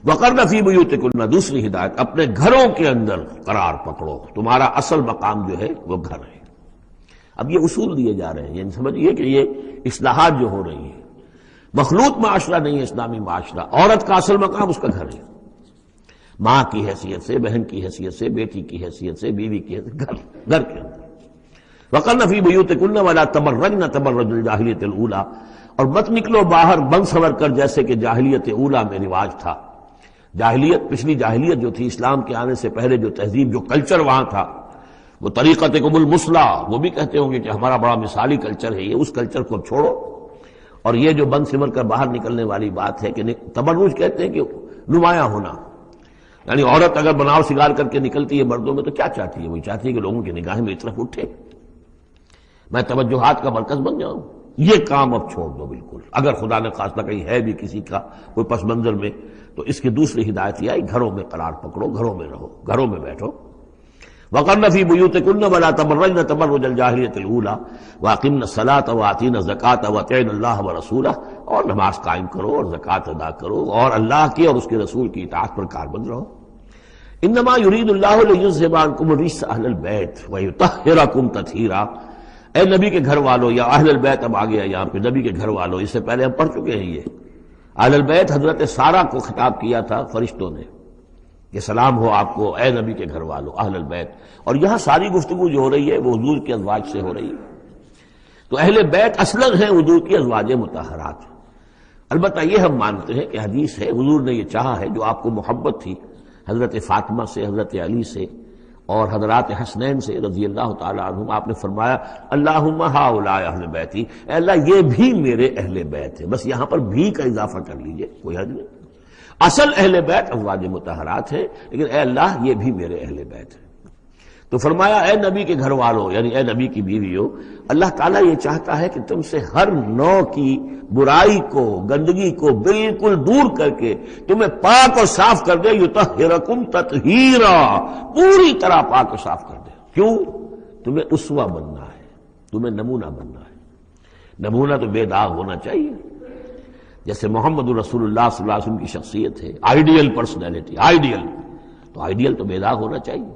وقرن فی بیوتکن، دوسری ہدایت، اپنے گھروں کے اندر قرار پکڑو، تمہارا اصل مقام جو ہے وہ گھر ہے۔ اب یہ اصول دیے جا رہے ہیں، یعنی سمجھیے کہ یہ اصلاحات جو ہو رہی ہیں، مخلوط معاشرہ نہیں ہے اسلامی معاشرہ، عورت کا اصل مقام اس کا گھر ہے، ماں کی حیثیت سے، بہن کی حیثیت سے، بیٹی کی حیثیت سے، بیوی کی حیثیت سے، گھر کے اندر۔ وقرن فی بیوتکن ولا تبرجن تبرج الجاہلیۃ الاولی، اور مت نکلو باہر بن سور کر جیسے کہ جاہلیت اولیٰ میں رواج تھا۔ جاہلیت، پچھلی جاہلیت جو تھی، اسلام کے آنے سے پہلے جو تہذیب، جو کلچر وہاں تھا، وہ طریقتکم المثلی، وہ بھی کہتے ہوں گے کہ ہمارا بڑا مثالی کلچر ہے یہ، اس کلچر کو چھوڑو۔ اور یہ جو بند سمر کر باہر نکلنے والی بات ہے کہ تبرج کہتے ہیں کہ نمایاں ہونا، یعنی عورت اگر بناؤ سگار کر کے نکلتی ہے مردوں میں تو کیا چاہتی ہے؟ وہی چاہتی ہے کہ لوگوں کی نگاہیں میری طرف اٹھے، میں توجہات کا مرکز بن جاؤں۔ یہ کام اب چھوڑ دو بالکل، اگر خدا نے خواستہ کہیں ہے بھی کسی کا کوئی پس منظر میں، تو اس کی دوسری ہدایت یہ آئی، گھروں میں قرار پکڑو، گھروں میں رہو، گھروں میں بیٹھو۔ وقرن فی بیوتکن ولا تبرجن تبرج الجاہلیۃ الاولی واقمن الصلاۃ وآتین الزکوٰۃ واطیعن اللہ ورسولہ، اور نماز قائم کرو اور زکوٰۃ ادا کرو اور اللہ کی اور اس کے رسول کی اطاعت پر کاربند رہو۔ انما یرید اللہ لیذھب عنکم الرجس اہل البیت ویطہرکم تطہیرا، اے نبی کے گھر والوں، یا اہل البیت اب آ گیا یہاں پہ، نبی کے گھر والوں، اس سے پہلے ہم پڑھ چکے ہیں یہ اہل البیت، حضرت سارہ کو خطاب کیا تھا فرشتوں نے کہ سلام ہو آپ کو اے نبی کے گھر والوں، اہل البیت، اور یہاں ساری گفتگو جو ہو رہی ہے وہ حضور کے ازواج سے ہو رہی ہے۔ تو اہل بیت اصلاً ہیں حضور کی ازواج مطہرات۔ البتہ یہ ہم مانتے ہیں کہ حدیث ہے، حضور نے یہ چاہا ہے، جو آپ کو محبت تھی حضرت فاطمہ سے، حضرت علی سے اور حضرات حسنین سے رضی اللہ تعالی عنہم، آپ نے فرمایا اللہم ہؤلاء اہل بیتی، اے اللہ یہ بھی میرے اہل بیت ہے، بس یہاں پر بھی کا اضافہ کر لیجئے، کوئی حرج نہیں۔ اصل اہل بیت ازواج مطہرات ہے، لیکن اے اللہ یہ بھی میرے اہل بیت ہے۔ تو فرمایا اے نبی کے گھر والوں، یعنی اے نبی کی بیویوں، اللہ تعالیٰ یہ چاہتا ہے کہ تم سے ہر نوع کی برائی کو، گندگی کو بالکل دور کر کے تمہیں پاک اور صاف کر دے، یطہرکم تطہیرا، پوری طرح پاک اور صاف کر دے۔ کیوں؟ تمہیں اسوہ بننا ہے، تمہیں نمونہ بننا ہے۔ نمونہ تو بے داغ ہونا چاہیے، جیسے محمد رسول اللہ صلی اللہ علیہ وسلم کی شخصیت ہے، آئیڈیل پرسنالٹی، آئیڈیل، تو آئیڈیل تو بے داغ ہونا چاہیے۔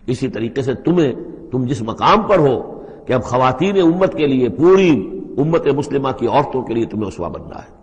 اسی طریقے سے تم جس مقام پر ہو کہ اب خواتین امت کے لیے، پوری امت مسلمہ کی عورتوں کے لیے تمہیں اسوہ بننا ہے۔